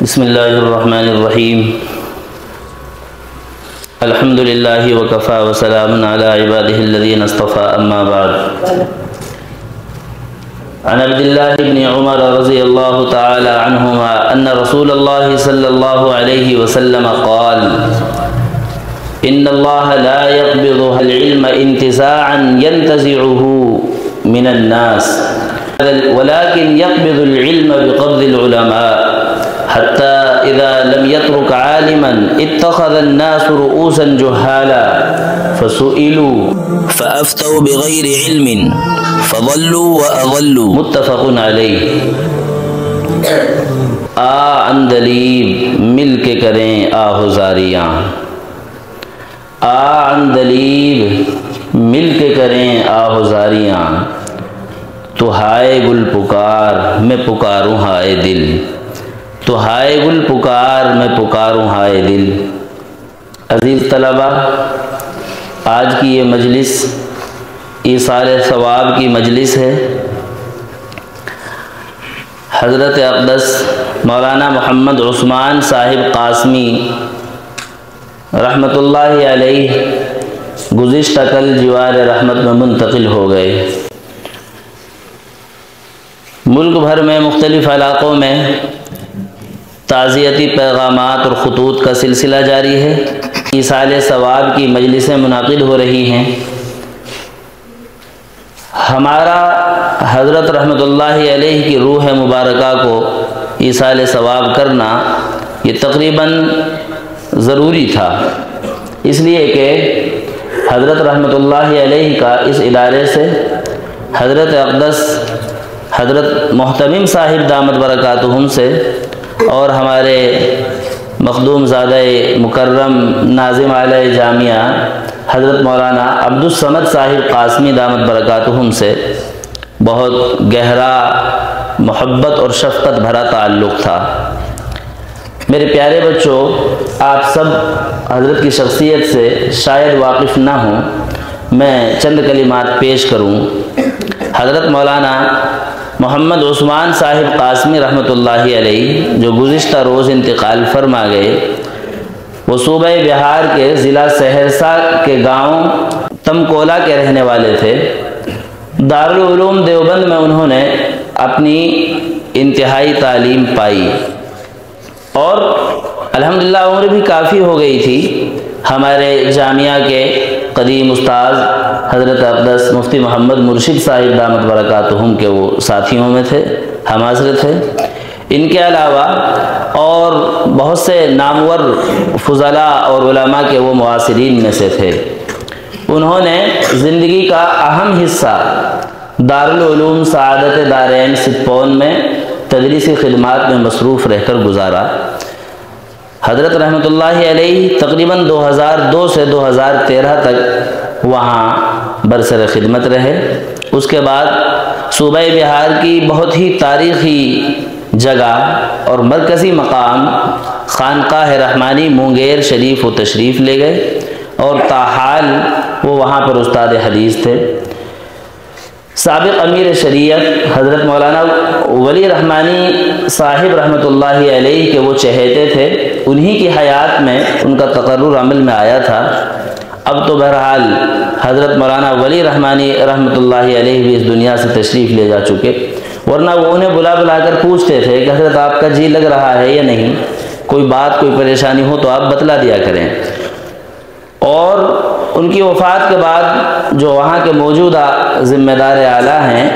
بسم اللہ الرحمن الرحیم الحمد للہ وکفا وسلام علی عبادہ الذین اصطفى اما بعد عن عبد اللہ بن عمر رضی اللہ تعالی عنہما ان رسول اللہ صلی اللہ علیہ وسلم قال ان اللہ لا يقبض العلم انتزاعا ينتزعه من الناس ولكن يقبض العلم بقبض العلماء حتى إذا لم يترك عالما اتخذ الناس رؤوسا جهالا فسئلوا فأفتوا بغير علم فضلوا وأضلوا متفق عليه عندلیب مل کے کریں آہزاریاں عندلیب مل کے کریں آہزاریاں تو ہائے گل پکار میں پکاروں ہائے دل تو ہائے گل پکار میں پکاروں ہائے دل۔ عزیز طلبہ، آج کی یہ مجلس ایصال ثواب کی مجلس ہے۔ حضرت اقدس مولانا محمد عثمان صاحب قاسمی رحمۃ اللہ علیہ گزشتہ کل جوار رحمت میں منتقل ہو گئے۔ ملک بھر میں مختلف علاقوں میں تعزیتی پیغامات اور خطوط کا سلسلہ جاری ہے۔ ایصال ثواب کی مجلسیں منعقد ہو رہی ہیں۔ ہمارا حضرت رحمۃ اللہ علیہ کی روح مبارکہ کو ایصال ثواب کرنا یہ تقریباً ضروری تھا، اس لیے کہ حضرت رحمۃ اللہ علیہ کا اس ادارے سے حضرت اقدس حضرت محتمم صاحب دامت برکاتہم سے اور ہمارے مخدوم زادہ مکرم ناظم علیہ جامعہ حضرت مولانا عبدالصمد صاحب قاسمی دامت برکاتہم سے بہت گہرا محبت اور شفقت بھرا تعلق تھا۔ میرے پیارے بچوں، آپ سب حضرت کی شخصیت سے شاید واقف نہ ہوں، میں چند کلمات پیش کروں۔ حضرت مولانا محمد عثمان صاحب قاسمی رحمۃ اللہ علیہ جو گزشتہ روز انتقال فرما گئے، وہ صوبہ بہار کے ضلع سہرسہ کے گاؤں تمکولا کے رہنے والے تھے۔ دارالعلوم دیوبند میں انہوں نے اپنی انتہائی تعلیم پائی اور الحمدللہ عمر بھی کافی ہو گئی تھی۔ ہمارے جامعہ کے قدیم استاذ حضرت اقدس مفتی محمد مرشد صاحب دامت برکاتہم کے وہ ساتھیوں میں تھے، ہم حضر تھے۔ ان کے علاوہ اور بہت سے نامور فضلاء اور علماء کے وہ معاصرین میں سے تھے۔ انہوں نے زندگی کا اہم حصہ دارالعلوم سعادت دارین سپون میں تدریسی خدمات میں مصروف رہ کر گزارا۔ حضرت رحمۃ اللہ علیہ تقریباً 2002 سے 2013 تک وہاں برسر خدمت رہے۔ اس کے بعد صوبہ بہار کی بہت ہی تاریخی جگہ اور مرکزی مقام خانقاہ رحمانی مونگیر شریف و تشریف لے گئے اور تاحال وہ وہاں پر استاد حدیث تھے۔ سابق امیر شریعت حضرت مولانا ولی رحمانی صاحب رحمۃ اللہ علیہ کے وہ چہیتے تھے، انہی کی حیات میں ان کا تقرر عمل میں آیا تھا۔ اب تو بہرحال حضرت مولانا ولی رحمانی رحمۃ اللہ علیہ بھی اس دنیا سے تشریف لے جا چکے، ورنہ وہ انہیں بلا بلا کر پوچھتے تھے کہ حضرت آپ کا جی لگ رہا ہے یا نہیں، کوئی بات کوئی پریشانی ہو تو آپ بتلا دیا کریں۔ اور ان کی وفات کے بعد جو وہاں کے موجودہ ذمہ دار اعلیٰ ہیں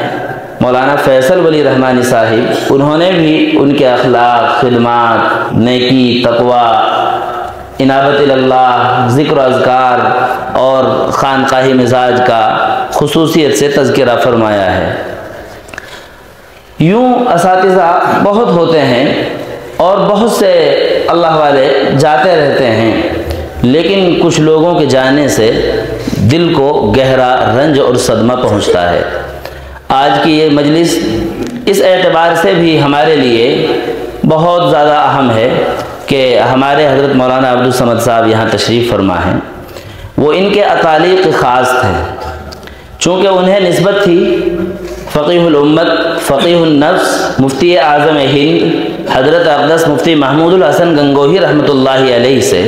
مولانا فیصل ولی رحمانی صاحب، انہوں نے بھی ان کے اخلاق، خدمات، نیکی، تقوی، انابت اللہ، ذکر و اذکار اور خانقاہی مزاج کا خصوصیت سے تذکرہ فرمایا ہے۔ یوں اساتذہ بہت ہوتے ہیں اور بہت سے اللہ والے جاتے رہتے ہیں، لیکن کچھ لوگوں کے جانے سے دل کو گہرا رنج اور صدمہ پہنچتا ہے۔ آج کی یہ مجلس اس اعتبار سے بھی ہمارے لیے بہت زیادہ اہم ہے کہ ہمارے حضرت مولانا عبدالصمد صاحب یہاں تشریف فرما ہیں۔ وہ ان کے اتالیق خاص تھے، چونکہ انہیں نسبت تھی فقیہ الامت، فقیہ النفس، مفتی اعظم ہند حضرت اقدس مفتی محمود الحسن گنگوہی رحمۃ اللہ علیہ سے،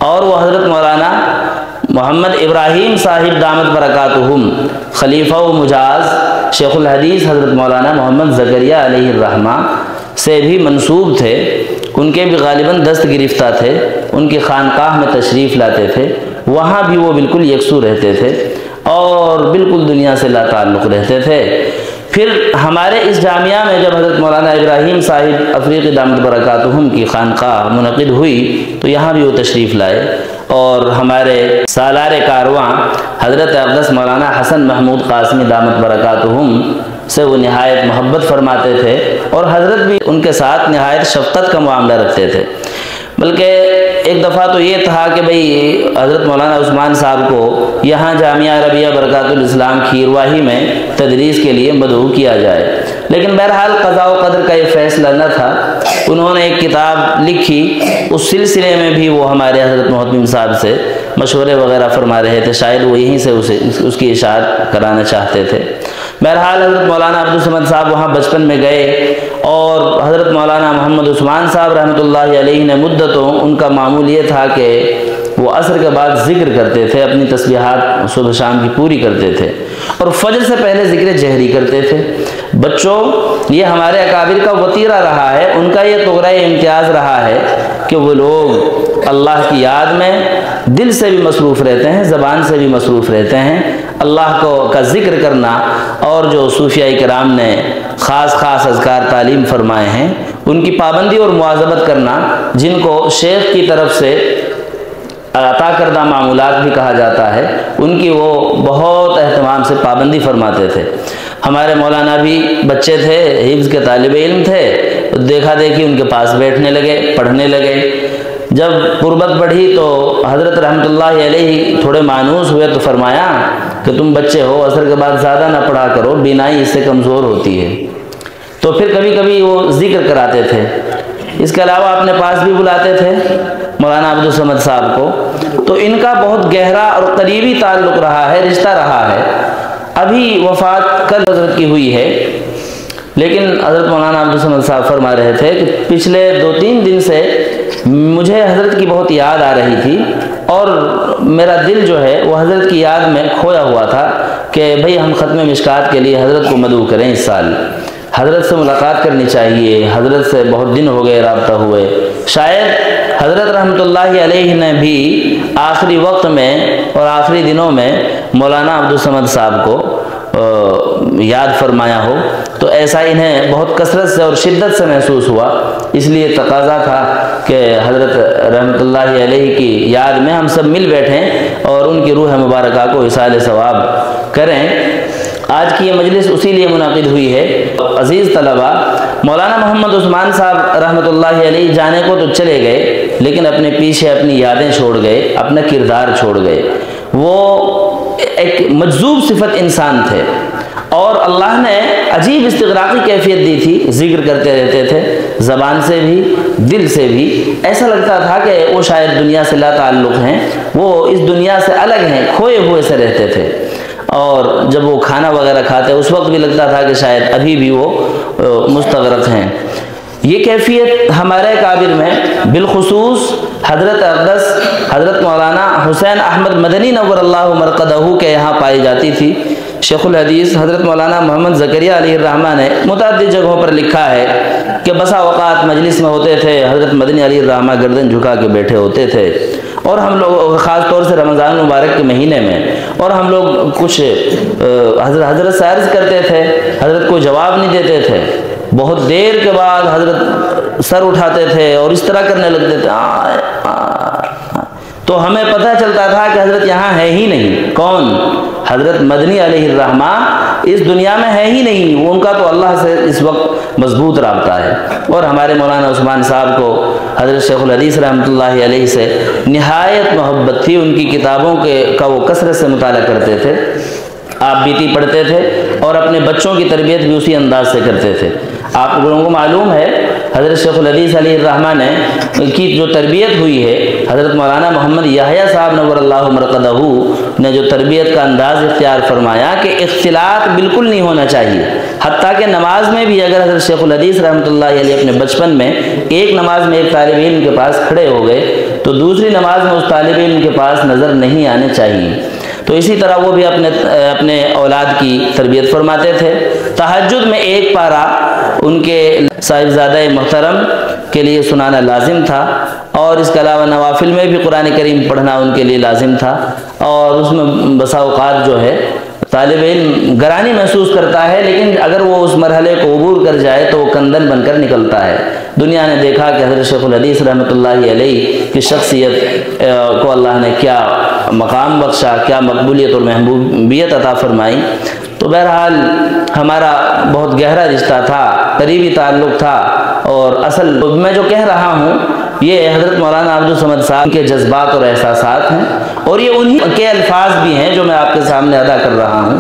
اور وہ حضرت مولانا محمد ابراہیم صاحب دامت برکاتہم خلیفہ و مجاز شیخ الحدیث حضرت مولانا محمد زکریہ علیہ الرحمہ سے بھی منسوب تھے۔ ان کے بھی غالباً دست گرفتہ تھے، ان کی خانقاہ میں تشریف لاتے تھے، وہاں بھی وہ بالکل یکسو رہتے تھے اور بالکل دنیا سے لا تعلق رہتے تھے۔ پھر ہمارے اس جامعہ میں جب حضرت مولانا ابراہیم صاحب افریقی دامت برکاتہم کی خانقاہ منعقد ہوئی تو یہاں بھی وہ تشریف لائے، اور ہمارے سالار کارواں حضرت اقدس مولانا حسن محمود قاسمی دامت برکاتہم سے وہ نہایت محبت فرماتے تھے، اور حضرت بھی ان کے ساتھ نہایت شفقت کا معاملہ رکھتے تھے۔ بلکہ ایک دفعہ تو یہ تھا کہ بھئی حضرت مولانا عثمان صاحب کو یہاں جامعہ عربیہ برکات الاسلام کھیرواہی میں تدریس کے لیے مدعو کیا جائے، لیکن بہرحال قضاء و قدر کا یہ فیصلہ نہ تھا۔ انہوں نے ایک کتاب لکھی، اس سلسلے میں بھی وہ ہمارے حضرت محتمم صاحب سے مشورے وغیرہ فرما رہے تھے، شاید وہ یہیں سے اس کی اشاعت کرانا چاہتے تھے۔ بہرحال حضرت مولانا عبدالصمد صاحب وہاں بچپن میں گئے، اور حضرت مولانا محمد عثمان صاحب رحمۃ اللہ علیہ نے مدتوں ان کا معمول یہ تھا کہ وہ عصر کے بعد ذکر کرتے تھے، اپنی تسبیحات صبح شام کی پوری کرتے تھے، اور فجر سے پہلے ذکر جہری کرتے تھے۔ بچوں، یہ ہمارے اکابر کا وطیرہ رہا ہے، ان کا یہ تغرہ امتیاز رہا ہے کہ وہ لوگ اللہ کی یاد میں دل سے بھی مصروف رہتے ہیں، زبان سے بھی مصروف رہتے ہیں۔ اللہ کا ذکر کرنا، اور جو صوفیاء کرام نے خاص اذکار تعلیم فرمائے ہیں ان کی پابندی اور مواظبت کرنا، جن کو شیخ کی طرف سے عطا کردہ معمولات بھی کہا جاتا ہے، ان کی وہ بہت اہتمام سے پابندی فرماتے تھے۔ ہمارے مولانا بھی بچے تھے، حفظ کے طالب علم تھے، دیکھا دیکھی ان کے پاس بیٹھنے لگے، پڑھنے لگے۔ جب قربت بڑھی تو حضرت رحمۃ اللہ علیہ تھوڑے مانوس ہوئے تو فرمایا کہ تم بچے ہو، عصر کے بعد زیادہ نہ پڑھا کرو، بینائی اس سے کمزور ہوتی ہے۔ تو پھر کبھی کبھی وہ ذکر کراتے تھے۔ اس کے علاوہ اپنے پاس بھی بلاتے تھے مولانا عبدالصمد صاحب کو۔ تو ان کا بہت گہرا اور قریبی تعلق رہا ہے، رشتہ رہا ہے۔ ابھی وفات کل حضرت کی ہوئی ہے، لیکن حضرت مولانا عبدالصمد صاحب فرما رہے تھے کہ پچھلے 2-3 دن سے مجھے حضرت کی بہت یاد آ رہی تھی، اور میرا دل جو ہے وہ حضرت کی یاد میں کھویا ہوا تھا کہ بھئی ہم ختم مشکات کے لیے حضرت کو مدعو کریں۔ اس سال حضرت سے ملاقات کرنی چاہیے، حضرت سے بہت دن ہو گئے رابطہ ہوئے۔ شاید حضرت رحمۃ اللہ علیہ نے بھی آخری وقت میں اور آخری دنوں میں مولانا عبدالصمد صاحب کو یاد فرمایا ہو، تو ایسا انہیں بہت کثرت سے اور شدت سے محسوس ہوا۔ اس لیے تقاضا تھا کہ حضرت رحمۃ اللہ علیہ کی یاد میں ہم سب مل بیٹھیں اور ان کی روح مبارکہ کو اصال ثواب کریں۔ آج کی یہ مجلس اسی لیے منعقد ہوئی ہے۔ عزیز طلبہ، مولانا محمد عثمان صاحب رحمۃ اللہ علیہ جانے کو تو چلے گئے، لیکن اپنے پیچھے اپنی یادیں چھوڑ گئے، اپنا کردار چھوڑ گئے۔ وہ ایک مجذوب صفت انسان تھے، اور اللہ نے عجیب استغراقی کیفیت دی تھی، ذکر کرتے رہتے تھے، زبان سے بھی دل سے بھی۔ ایسا لگتا تھا کہ وہ شاید دنیا سے لا تعلق ہیں، وہ اس دنیا سے الگ ہیں، کھوئے ہوئے سے رہتے تھے۔ اور جب وہ کھانا وغیرہ کھاتے اس وقت بھی لگتا تھا کہ شاید ابھی بھی وہ مستغرق ہیں۔ یہ کیفیت ہمارے کابر میں بالخصوص حضرت اقدس حضرت مولانا حسین احمد مدنی نور اللہ مرقدہ کے یہاں پائی جاتی تھی۔ شیخ الحدیث حضرت مولانا محمد زکریہ علیہ الرحمہ نے متعدد جگہوں پر لکھا ہے کہ بسا اوقات مجلس میں ہوتے تھے، حضرت مدنی علیہ الرحمہ گردن جھکا کے بیٹھے ہوتے تھے، اور ہم لوگ خاص طور سے رمضان مبارک کے مہینے میں، اور ہم لوگ کچھ حضرت سے عرض کرتے تھے، حضرت کو جواب نہیں دیتے تھے، بہت دیر کے بعد حضرت سر اٹھاتے تھے اور اس طرح کرنے لگتے تھے، تو ہمیں پتہ چلتا تھا کہ حضرت یہاں ہے ہی نہیں۔ کون؟ حضرت مدنی علیہ الرحمہ اس دنیا میں ہے ہی نہیں، ان کا تو اللہ سے اس وقت مضبوط رابطہ ہے۔ اور ہمارے مولانا عثمان صاحب کو حضرت شیخ الحدیث رحمۃ اللہ علیہ سے نہایت محبت تھی، ان کی کتابوں کا وہ کثرت سے مطالعہ کرتے تھے، آپ بیتی پڑھتے تھے اور اپنے بچوں کی تربیت بھی اسی انداز سے کرتے تھے۔ آپ لوگوں کو معلوم ہے حضرت شیخ الحدیث علیہ الرحمہ نے کی جو تربیت ہوئی ہے، حضرت مولانا محمد یحییٰ صاحب نور اللہ مرقدہ نے جو تربیت کا انداز اختیار فرمایا کہ اختلاط بالکل نہیں ہونا چاہیے، حتیٰ کہ نماز میں بھی اگر حضرت شیخ الحدیث رحمۃ اللہ علیہ اپنے بچپن میں ایک نماز میں ایک طالب علم کے پاس کھڑے ہو گئے تو دوسری نماز میں اس طالب علم کے پاس نظر نہیں آنے چاہیے۔ تو اسی طرح وہ بھی اپنے اولاد کی تربیت فرماتے تھے۔ تہجد میں ایک پارہ ان کے صاحبزادہ محترم کے لیے سنانا لازم تھا، اور اس کے علاوہ نوافل میں بھی قرآن کریم پڑھنا ان کے لیے لازم تھا، اور اس میں بسا اوقات جو ہے طالب علم گرانی محسوس کرتا ہے، لیکن اگر وہ اس مرحلے کو عبور کر جائے تو وہ کندن بن کر نکلتا ہے۔ دنیا نے دیکھا کہ حضرت شیخ الحدیث رحمۃ اللہ علیہ کی شخصیت کو اللہ نے کیا مقام بخشا، کیا مقبولیت اور محبوبیت عطا فرمائی۔ تو بہرحال ہمارا بہت گہرا رشتہ تھا، قریبی تعلق تھا، اور اصل میں جو کہہ رہا ہوں یہ حضرت مولانا عبد الصمد صاحب کے جذبات اور احساسات ہیں، اور یہ انہی کے الفاظ بھی ہیں جو میں آپ کے سامنے ادا کر رہا ہوں۔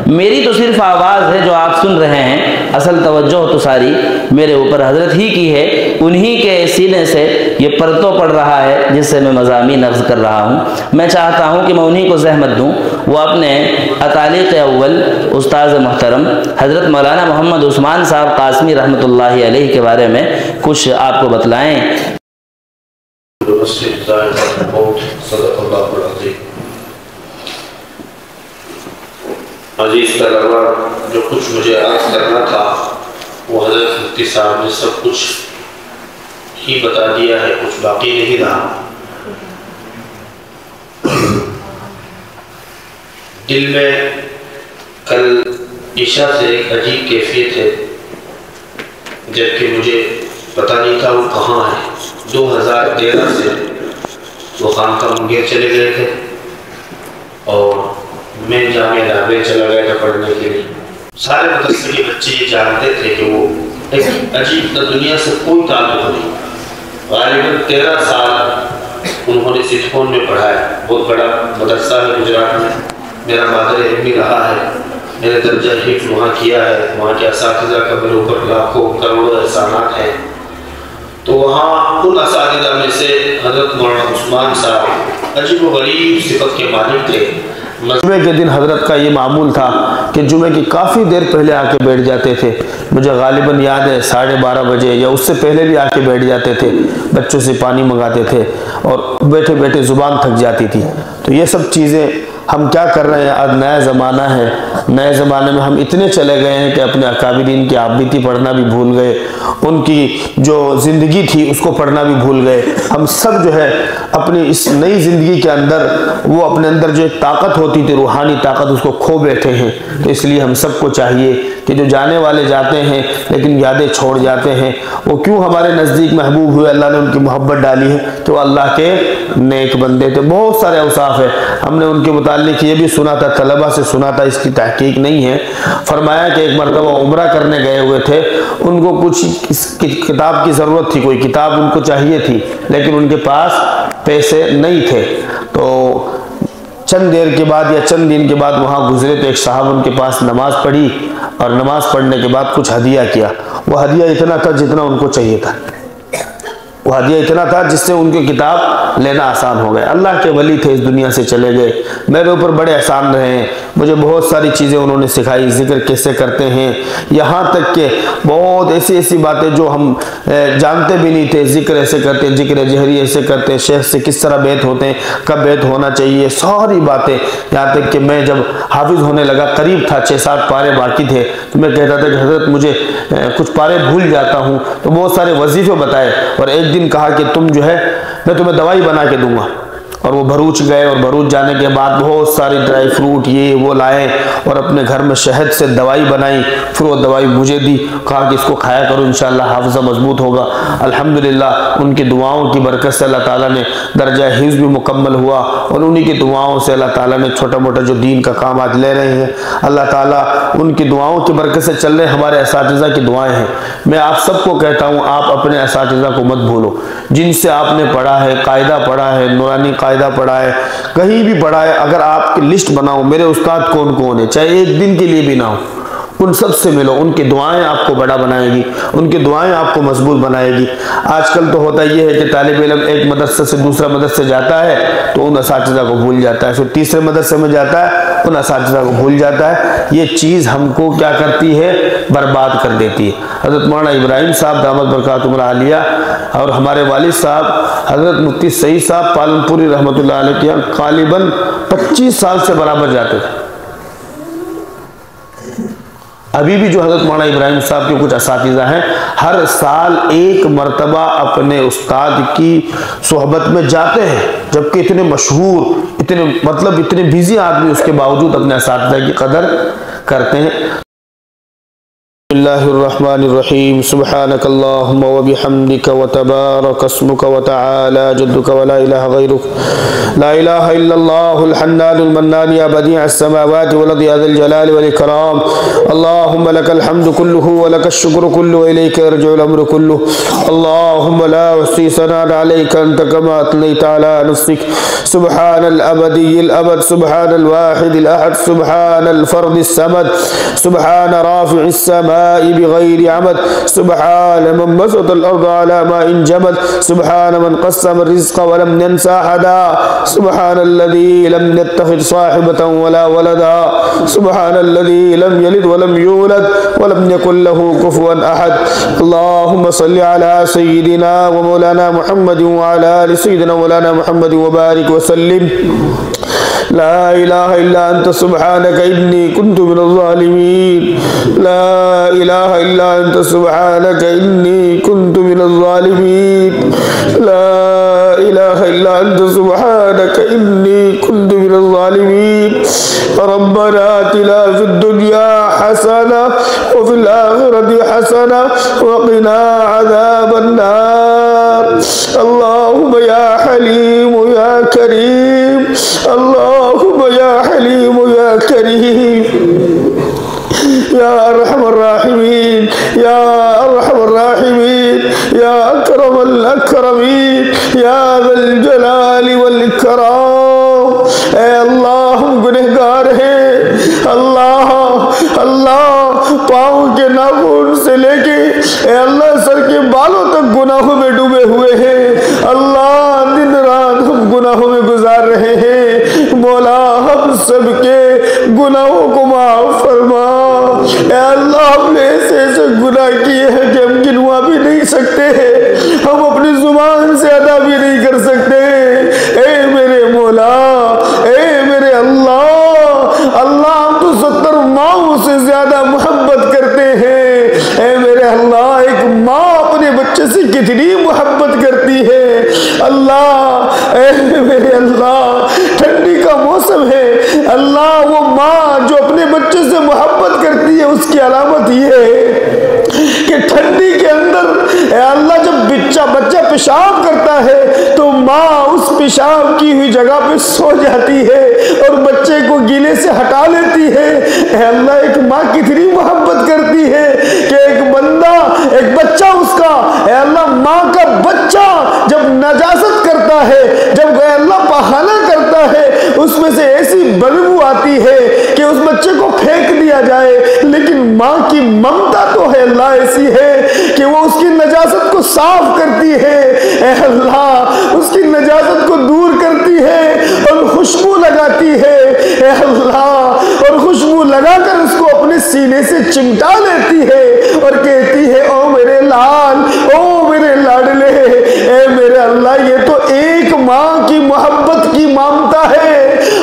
میری تو صرف آواز ہے جو آپ سن رہے ہیں، اصل توجہ تو ساری میرے اوپر حضرت ہی کی ہے، انہی کے سینے سے یہ پرتو پڑ رہا ہے جس سے میں مضامین نقض کر رہا ہوں۔ میں چاہتا ہوں کہ میں انہی کو زحمت دوں، وہ اپنے اتالیق اول استاذ محترم حضرت مولانا محمد عثمان صاحب قاسمی رحمۃ اللہ علیہ کے بارے میں کچھ آپ کو بتلائیں۔ صدق اللہ العظیم۔ عزیز طلبہ، جو کچھ مجھے عرض کرنا تھا وہ حضرت مفتی صاحب نے سب کچھ ہی بتا دیا ہے، کچھ باقی نہیں رہا۔ دل میں کل عشاء سے ایک عجیب کیفیت ہے، جبکہ مجھے پتہ نہیں تھا وہ کہاں ہے۔ 2013 سے وہ خانقاہ منگیر چلے گئے تھے اور میں جامعہ رابعہ چلا گیا تھا پڑھنے کے لیے۔ سارے مدرسے کے بچے یہ جانتے تھے کہ وہ ایک عجیب دنیا سے کوئی تعلق نہیں۔ غالباً 13 سال انہوں نے سٹھون میں پڑھا ہے، بہت بڑا مدرسہ ہے گجرات میں، میرا مادر علم بھی رہا ہے، میں نے درجہ حفظ وہاں کیا ہے، وہاں کے اساتذہ کا میرے اوپر لاکھوں کروڑوں احسانات ہیں۔ تو وہاں ان اساتذہ میں سے حضرت مولانا عثمان صاحب عجیب و غریب صفت کے مالک تھے۔ جمعے کے دن حضرت کا یہ معمول تھا کہ جمعے کی کافی دیر پہلے آ کے بیٹھ جاتے تھے، مجھے غالباً یاد ہے 12:30 بجے یا اس سے پہلے بھی آ کے بیٹھ جاتے تھے، بچوں سے پانی منگاتے تھے اور بیٹھے بیٹھے زبان تھک جاتی تھی۔ تو یہ سب چیزیں ہم کیا کر رہے ہیں، آج نیا زمانہ ہے، نئے زمانے میں ہم اتنے چلے گئے ہیں کہ اپنے اکابرین کی آبیتی پڑھنا بھی بھول گئے، ان کی جو زندگی تھی اس کو پڑھنا بھی بھول گئے۔ ہم سب جو ہے اپنی اس نئی زندگی کے اندر وہ اپنے اندر جو ایک طاقت ہوتی تھی، روحانی طاقت، اس کو کھو بیٹھے ہیں۔ تو اس لیے ہم سب کو چاہیے کہ جو جانے والے جاتے ہیں لیکن یادیں چھوڑ جاتے ہیں، وہ کیوں ہمارے نزدیک محبوب ہوئے، اللہ نے ان کی محبت ڈالی ہے تو وہ اللہ کے نیک بندے تھے۔ بہت سارے اوصاف ہیں، ہم نے ان کے متعلق یہ بھی سنا تھا، طلبہ سے سنا تھا، اس کی تحقیق نہیں ہے۔ فرمایا کہ ایک مرتبہ عمرہ کرنے گئے ہوئے تھے، ان کو کچھ کتاب کی ضرورت تھی، کوئی کتاب ان کو چاہیے تھی، لیکن ان کے پاس پیسے نہیں تھے۔ تو چند دیر کے بعد یا چند دن کے بعد وہاں گزرے تو ایک صاحب ان کے پاس نماز پڑھی، اور نماز پڑھنے کے بعد کچھ ہدیہ کیا۔ وہ ہدیہ اتنا تھا جتنا ان کو چاہیے تھا، وہ ہدیہ اتنا تھا جس سے ان کی کتاب لینا آسان ہو گیا۔ اللہ کے ولی تھے، اس دنیا سے چلے گئے، میرے اوپر بڑے احسان رہے ہیں، مجھے بہت ساری چیزیں انہوں نے سکھائی، ذکر کیسے کرتے ہیں، یہاں تک کہ بہت ایسی باتیں جو ہم جانتے بھی نہیں تھے، ذکر ایسے کرتے ہیں، ذکر جہری ایسے کرتے ہیں، شیخ سے کس طرح بیت ہوتے ہیں، کب بیت ہونا چاہیے، ساری باتیں۔ یہاں تک کہ میں جب حافظ ہونے لگا، قریب تھا 6-7 پارے باقی تھے، تو میں کہتا تھا کہ حضرت مجھے کچھ پارے بھول جاتا ہوں، تو بہت سارے وظیفے بتائے، اور ایک دن کہا کہ تم جو ہے میں تمہیں دوائی بنا کے دوں گا، اور وہ بھروچ گئے، اور بھروچ جانے کے بعد بہت ساری ڈرائی فروٹ یہ وہ لائے اور اپنے گھر میں شہد سے دوائی بنائی، پھر وہ دوائی مجھے دی، کہا کہ اس کو کھایا کرو انشاءاللہ حافظہ مضبوط ہوگا۔ الحمدللہ ان کی دعاؤں کی برکت سے اللہ تعالیٰ نے درجہ حفظ بھی مکمل ہوا، اور انہی کی دعاؤں سے اللہ تعالیٰ نے چھوٹا موٹا جو دین کا کام آج لے رہے ہیں، اللہ تعالیٰ ان کی دعاؤں کی برکت سے چل رہے ہمارے اساتذہ کی دعائیں ہیں۔ میں آپ سب کو کہتا ہوں آپ اپنے اساتذہ کو مت بھولو، جن سے آپ نے پڑھا ہے، قاعدہ پڑھا ہے، نورانی قاعدہ پڑھا ہے، کہیں بھی پڑھا ہے، اگر آپ کی لسٹ بناؤ میرے استاد کون کون ہے، چاہے ایک دن کے لیے بھی نہ ہو، ان سب سے ملو، ان کی دعائیں آپ کو بڑا بنائے گی، ان کی دعائیں آپ کو مضبوط بنائے گی۔ آج کل تو ہوتا یہ ہے کہ طالب علم ایک مدرسے سے دوسرا مدرسے جاتا ہے تو ان اساتذہ کو بھول جاتا ہے، پھر تیسرے مدرسے میں جاتا ہے ان اساتذہ کو بھول جاتا ہے۔ یہ چیز ہم کو کیا کرتی ہے؟ برباد کر دیتی ہے۔ حضرت مولانا ابراہیم صاحب دامت برکاتہم العالیہ اور ہمارے والد صاحب حضرت مفتی سعید صاحب پالنپوری رحمۃ اللہ علیہ کے یہاں غالباً 25 سال سے برابر جاتے تھے۔ ابھی بھی جو حضرت مولانا ابراہیم صاحب کے کچھ اساتذہ ہیں ہر سال ایک مرتبہ اپنے استاد کی صحبت میں جاتے ہیں، جبکہ اتنے مشہور، اتنے بیزی آدمی اس کے باوجود اپنے اساتذہ کی قدر کرتے ہیں۔ بسم اللہ الرحمن الرحیم، سبحانک اللہم وبحمدک وتبارک اسمک وتعالی جدک ولا الہ غیرک، لا الہ الا اللہ الحنان المنان یا بدیع السماوات والارض یا ذا الجلال والاکرام، اللہم لک الحمد کلہ ولک الشکر کلہ الیک یرجع الامر کلہ، اللہم لا احصی ثناء علیک انت کما اثنیت علی نفسک، سبحان الابدی الابد، سبحان الواحد الاحد، سبحان الفرد الصمد، سبحان رافع السماء بغير عمد، سبحان من بسط الأرض على ماء جمد، سبحان من قسم الرزق ولم ينسى أحدا، سبحان الذي لم يتخذ صاحبة ولا ولدا، سبحان الذي لم يلد ولم يولد ولم يكن له كفوا أحد، اللهم صل على سيدنا ومولانا محمد وعلى آل سيدنا مولانا محمد وبارك وسلم، لا الہ الا انت سبحانک انی کنت من الظالمین، لا الہ الا انت سبحانک انی کنت من الظالمین، لا الہ الا انت سبحانک انی کنت من الظالمین، ربنا آتنا فی الدنیا حسنہ وفی الآخرۃ حسنہ وقنا عذاب النار، اللہم یا حلیم یا کریم، اللہم یا حلیم یا کریم، یا ارحم الراحمین، یا ارحم الراحمین، یا اکرم الاکرمین، یا ذا الجلال والاکرام۔ اے اللہ ہم گنہگار ہیں، اللہ پاؤں کے ناخن سے لے کے اے اللہ سر کے بالوں تک گناہوں میں ڈوبے ہوئے ہیں، اللہ دن رات ہم گناہوں میں گزار رہے ہیں، مولا ہم سب کے گناہوں کو معاف فرما۔ اے اللہ ہم نے ایسے ایسے گناہ کیے ہیں کہ ہم گنوا بھی نہیں سکتے، ہم اپنی زبان سے ادا بھی نہیں کر سکتے، اے میرے مولا، اے میرے اللہ ہم تو 70 ماؤں سے زیادہ محبت کرتے ہیں، اے میرے اللہ ایک ماں اپنے بچے سے کتنی محبت کرتی ہے، اللہ اے میرے اللہ ٹھنڈی کا موسم ہے، اللہ وہ ماں جو اپنے بچے سے محبت کرتی ہے اس کی علامت یہ ہے کہ ٹھنڈی کے اندر اے اللہ جب بچہ پیشاب کرتا ہے تو ماں اس پیشاب کی ہوئی جگہ پہ سو جاتی ہے اور بچے کو گیلے سے ہٹا لیتی ہے، اے اللہ ایک ماں کتنی محبت کرتی ہے کہ ایک بچہ اس کا اے اللہ ماں کا بچہ جب نجاست کرتا ہے، جب اے اللہ پخانہ کرتا ہے اس میں سے ایسی بدبو آتی ہے کہ اس بچے کو پھینک دیا جائے، لیکن ماں کی ممتا تو ہے اللہ ایسی ہے کہ وہ اس کی نجاست کو صاف کرتی ہے، اے اللہ اس کی نجاست کو دور کرتی ہے اور خوشبو لگاتی ہے، اے اللہ اور خوشبو لگا کر اس کو اپنے سینے سے چمٹا لیتی ہے اور کہتی ہے او میرے لال، او میرے لاڈلے، اے میرے اللہ یہ تو ایک ماں کی محبت کی مامتا ہے،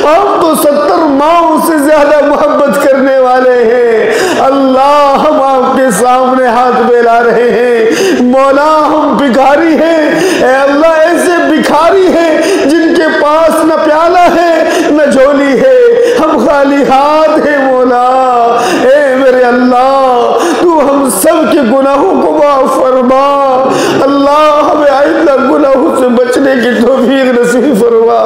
ہم تو 70 ماؤں سے زیادہ محبت کرنے والے ہیں، اللہ ہم آپ کے سامنے ہاتھ پھیلا رہے ہیں، مولا ہم بھکاری ہیں، اے اللہ ایسے بھکاری ہیں جن کے پاس ہاتھ ہے مولا۔ اے میرے اللہ تو ہم سب کے گناہوں کو معاف فرما، اللہ ہمیں آئندہ گناہوں سے بچنے کی توفیق نصیب فرما۔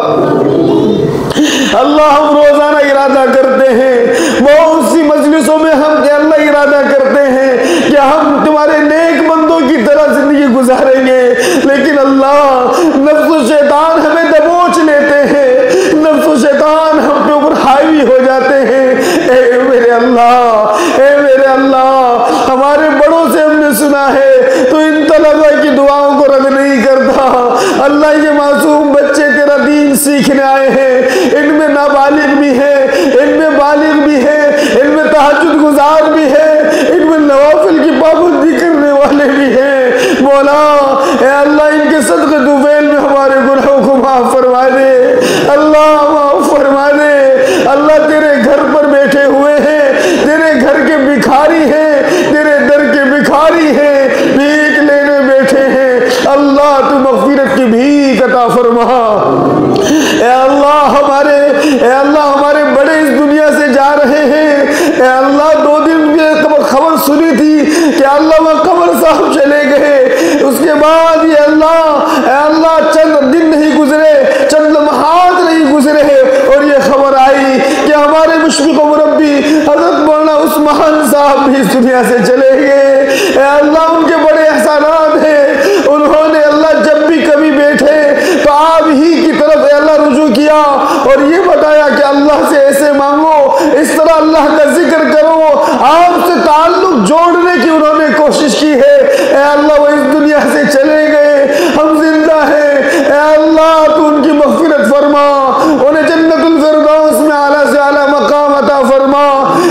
اللہ ہم روزانہ ارادہ کرتے ہیں، بہت سی مجلسوں میں ہم کہ اللہ ارادہ کرتے ہیں کہ ہم تمہارے نیک بندوں کی طرح زندگی گزاریں گے، لیکن اللہ نفس و شیطان ہمیں دبوچ لیتے ہیں، نفس و شیطان ہم پہ اوپر حاوی ہو جاتے ہیں۔ اے میرے اللہ، اے میرے اللہ، ہمارے بڑوں سے ہم نے سنا ہے تو ان طلبہ کی دعاؤں کو رد نہیں کرتا۔ اللہ یہ معصوم بچے تیرا دین سیکھنے آئے ہیں، ان میں نابالغ بھی ہے، ان میں بالغ بھی ہے، ان میں تہجد گزار بھی ہے، ان میں نوافل کی پابندی کرنے والے بھی ہیں۔ مولا اے اللہ ان کے صدقے طفیل میں ہمارے گناہوں کو معاف فرما دے، اللہ معاف فرما دے۔ اللہ تیرے گھر پر بیٹھے ہوئے ہیں، تیرے گھر کے بھکاری ہیں، تیرے در کے بھکاری ہیں، بھیک لینے بیٹھے ہیں، اللہ تو مغفرت کی بھیک عطا فرما۔ اے اللہ ہمارے بڑے اس دنیا سے جا رہے ہیں۔ اے اللہ 2 دن میں خبر سنی تھی کہ اللہ وہ قبر صاحب چلے گئے، اس کے بعد یہ اللہ، اے اللہ چند دن نہیں گزرے، چند لمحات نہیں گزرے اور یہ خبر آئی کہ ہمارے مشفق و مربی حضرت مولانا عثمان صاحب بھی اس دنیا سے چلے گئے۔ اے اللہ ان کے بڑے احسانات ہیں، انہوں نے اللہ جب بھی کبھی بیٹھے تو آپ ہی کی طرف اے اللہ رجوع کیا اور یہ بتایا کہ اللہ سے ایسے مانگو، اس طرح اللہ کا ذکر کرو، آپ سے تعلق جوڑنے کی انہوں نے کوشش کی ہے۔ اے اللہ وہ اس دنیا سے چلے گئے، ہم زندہ ہیں، اے اللہ تو ان کی مغفرت فرما، انہیں جنت الفردوس میں اعلیٰ سے اعلیٰ مقام عطا فرما۔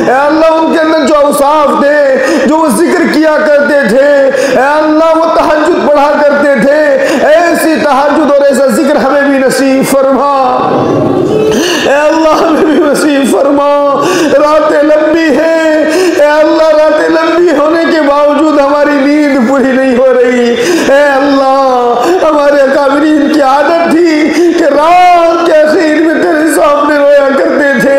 اے اللہ ان کے اندر جو اوصاف تھے، جو وہ ذکر کیا کرتے تھے، اے اللہ وہ تہجد پڑھا کرتے تھے، ایسی تہجد اور ایسا ذکر ہمیں بھی نصیب فرما۔ اے اللہ ہمیں بھی نصیب فرما۔ راتیں لمبی ہیں، اے اللہ راتیں لمبی ہونے کے باوجود ہماری نیند پوری نہیں ہو رہی۔ اے اللہ ہمارے اکابرین کی عادت تھی کہ رات کے اخیر میں تیرے سامنے رویا کرتے تھے۔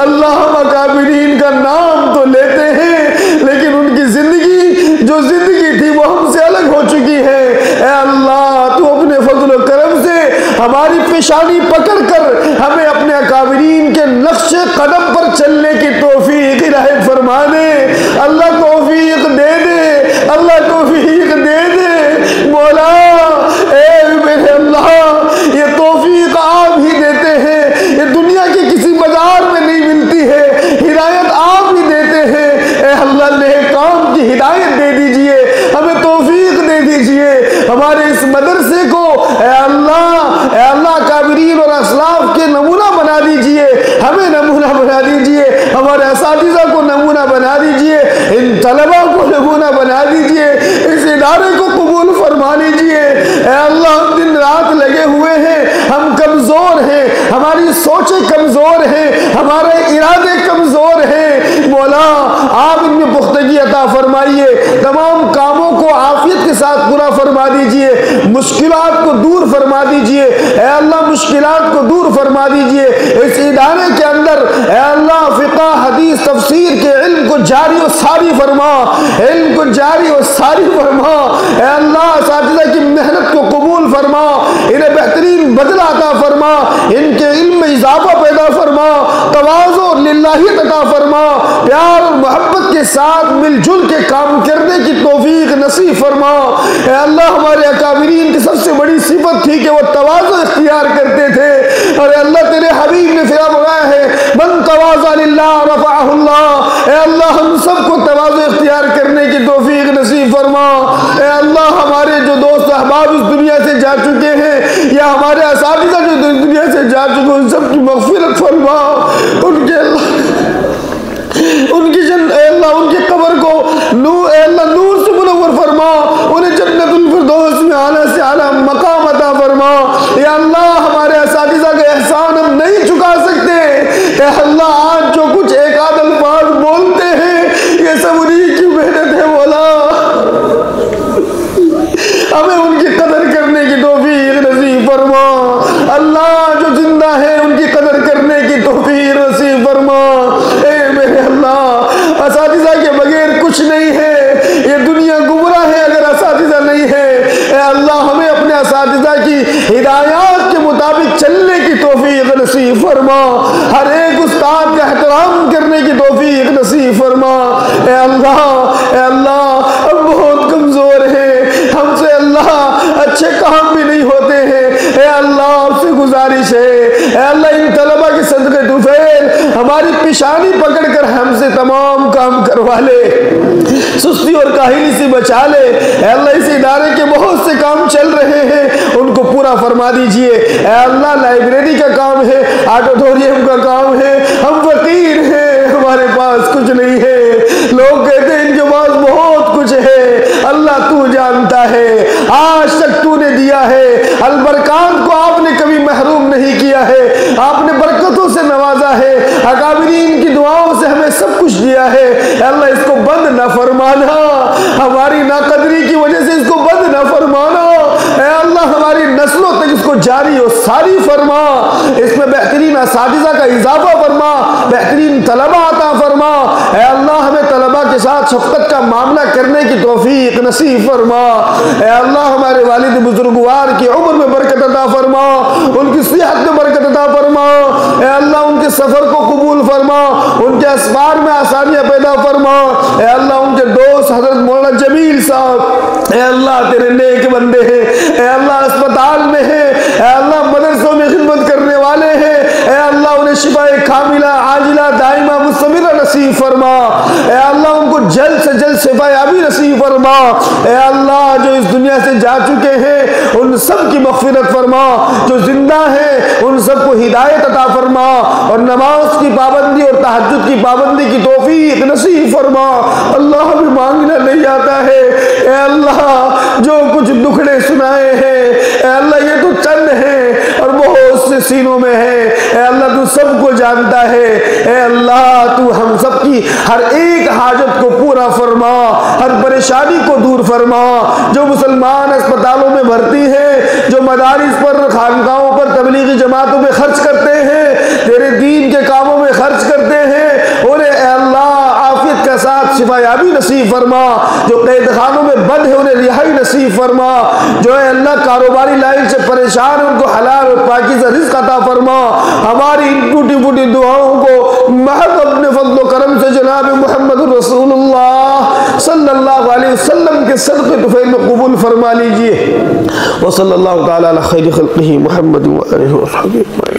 اللہ ہم اکابرین کا نام تو لیتے ہیں لیکن ان کی زندگی جو زندگی تھی وہ ہم سے الگ ہو چکی ہے۔ اے اللہ تو اپنے فضل و کرم سے ہماری پیشانی پکڑ کر ہمیں اپنے اکابرین کے نقش قدم پر چلنے کی توفیق عنایت فرما دے۔ اللہ توفیق دے دے، اللہ توفیق دے دے مولا۔ اے میرے اللہ یہ توفیق آپ ہی دیتے ہیں، یہ دنیا کے کسی بازار میں نہیں ملتی ہے، ہدایت آپ ہی دیتے ہیں۔ اے اللہ نیک کام کی ہدایت دے دیجئے، ہمیں توفیق دے دیجئے، ہمارے اس مدرسے کو اے اللہ کابرین اور اسلاف کے نمونہ بنا دیجئے، ہمیں نمونہ بنا دیجئے، ہمارے اساتذہ کو نمونہ بنا دیجئے، ان طلبہ کو نمونہ بنا دیجئے، اس ادارے کو قبول فرما لیجئے۔ اے اللہ ہم دن رات لگے ہوئے ہیں، ہم کمزور ہیں، ہماری سوچیں کمزور ہیں، ہمارے ارادے کمزور ہیں، مولا آپ ان میں پختگی عطا فرمائیے، تمام کاموں کو عافیت کے ساتھ پورا فرما دیجئے، مشکلات کو دور فرما دیجئے، اے اللہ مشکلات کو دور فرما دیجئے۔ اس ادارے کے اندر اے اللہ فقہ حدیث تفسیر کے علم کو جاری و ساری فرما، علم کو جاری و ساری فرما، اے اللہ اساتذہ کی محنت کو قبول فرما، انہیں بہترین بدلہ عطا فرما، ان کے علم میں اضافہ پیدا فرما، تواضع للہیت عطا فرما، پیار اور محبت کے ساتھ مل جل کے کام کرنے کی توفیق نصیب فرما۔ اے اللہ ہمارے اکابرین کی سب سے بڑی صفت تھی کہ وہ تواضع اختیار کرتے تھے، اور اے اللہ تیرے حبیب نے فرمایا ہے من تواضع للہ رفعہ اللہ۔ اے اللہ ہم سب کو تواضع اختیار کرنے کی توفیق نصیب فرما۔ اے اللہ ہمارے جو دوست احباب اس دنیا سے جا چکے ہیں یا ہمارے اساتذہ جو دنیا سے جا چکے ہیں ان سب کی مغفرت فرما، ان کے اے اللہ ان کی قبر کو نور اے اللہ نور سے منور فرما، انہیں جنت الفردوس میں اعلیٰ سے اعلیٰ مقام عطا فرما۔ یا اللہ ہمارے اساتذہ کا احسان ہم نہیں چکا سکتے، اے اللہ آج جو کچھ ایک آدھ الفاظ بولتے ہیں یہ سب انہی کی محنت ہے مولا، ہمیں ان کی قدر کرنے کی توفیق نصیب فرما۔ اللہ جو زندہ ہے ان کی قدر کرنے کی توفیق نصیب فرما۔ فرما، ہر ایک استاد کا احترام کرنے کی توفیق نصیب فرما۔ اے اللہ ہم بہت کمزور ہیں، ہم سے اللہ اچھے کام بھی نہیں ہوتے ہیں۔ اے اللہ آپ سے گزارش ہے، اے اللہ ان طلبہ کے صدقے طفیل ہماری پیشانی پکڑ کر ہم سے تمام کام کروا لے، سستی اور کاہلی سے بچا لے۔ اے اللہ اس ادارے کے بہت سے کام چل رہے ہیں، ان کو پورا فرما دیجئے۔ اے اللہ لائبریری کا کام ہے، آڈیٹوریم کا کام ہے، ہم فقیر ہیں، ہمارے پاس کچھ نہیں ہے۔ لوگ کہتے ہیں ان کے پاس بہت کچھ ہے، اللہ تو جانتا ہے، آج تک تو نے دیا ہے، البرکات کو آپ نے کبھی محروم نہیں کیا ہے، آپ نے برکتوں سے نوازا ہے، اکابرین کی دعاؤں سے ہمیں سب کچھ دیا ہے۔ اے اللہ اس کو بند نہ فرمانا، ہماری ناقدری کی وجہ سے اس کو بند نہ فرمانا۔ اے اللہ ہماری نسلوں تک اس کو جاری و ساری فرما، اس میں بہترین اساتذہ کا اضافہ فرما، بہترین طلبہ عطا فرما۔ اے اللہ ہمیں طلبہ کے ساتھ شفقت کا معاملہ کرنے کی توفیق نصیب فرما۔ اے اللہ ہمارے والد بزرگوار کی عمر میں برکت عطا فرما، ان کی صحت میں برکت عطا فرما۔ اے اللہ ان کے سفر کو قبول فرما، ان کے اسفار میں آسانیاں پیدا فرما۔ اے اللہ ان کے دوست حضرت مولانا جمیل صاحب، اے اللہ تیرے نیک بندے ہیں، اے اللہ اسپتال میں ہیں، اے اللہ مدرسوں میں خدمت کرنے والے ہیں، اے اللہ انہیں شفاء کاملہ عاجلہ دائمہ مستمرہ نصیب فرما۔ اے اللہ ان کو جلد سے جلد شفاء یابی نصیب فرما۔ اے اللہ جو اس دنیا سے جا چکے ہیں ان سب کی مغفرت فرما، جو زندہ ہیں ان سب کو ہدایت عطا فرما، اور نماز کی پابندی اور تہجد کی پابندی کی توفیق نصیب فرما۔ اللہ ہمیں مانگنا نہیں آتا ہے، اے اللہ جو کچھ دکھڑے سنائے ہیں اے اللہ یہ تو چند ہیں اور بہت سے سینوں میں ہے، اے اللہ تو سب کو جانتا ہے۔ اے اللہ تو ہم سب کی ہر ایک حاجت کو پورا فرما، ہر پریشانی کو دور فرما۔ جو مسلمان اسپتالوں میں بھرتی ہیں، جو مدارس پر خانقاہوں پر تبلیغی جماعتوں میں خرچ کرتے ہیں، تیرے دین کے کاموں میں خرچ کرتے ہیں، انہیں اے اللہ عافیت کے ساتھ شفا یابی نصیب فرما۔ جو قید خانوں میں بند ہے انہیں رہائی نصیب فرما۔ جو اے اللہ کاروباری لائن سے پریشان ان کو حلال اور پاکیزہ رزق عطا فرما۔ ہماری ان ٹوٹی پھوٹی دعاؤں کو محض اپنے فضل و کرم سے جناب محمد رسول اللہ صلی اللہ علیہ وسلم کے صدقے طفیل میں قبول فرما لیجئے۔ وصلی اللہ تعالی علی خیر خلقہ محمد وآلہ وصحبہ اجمعین۔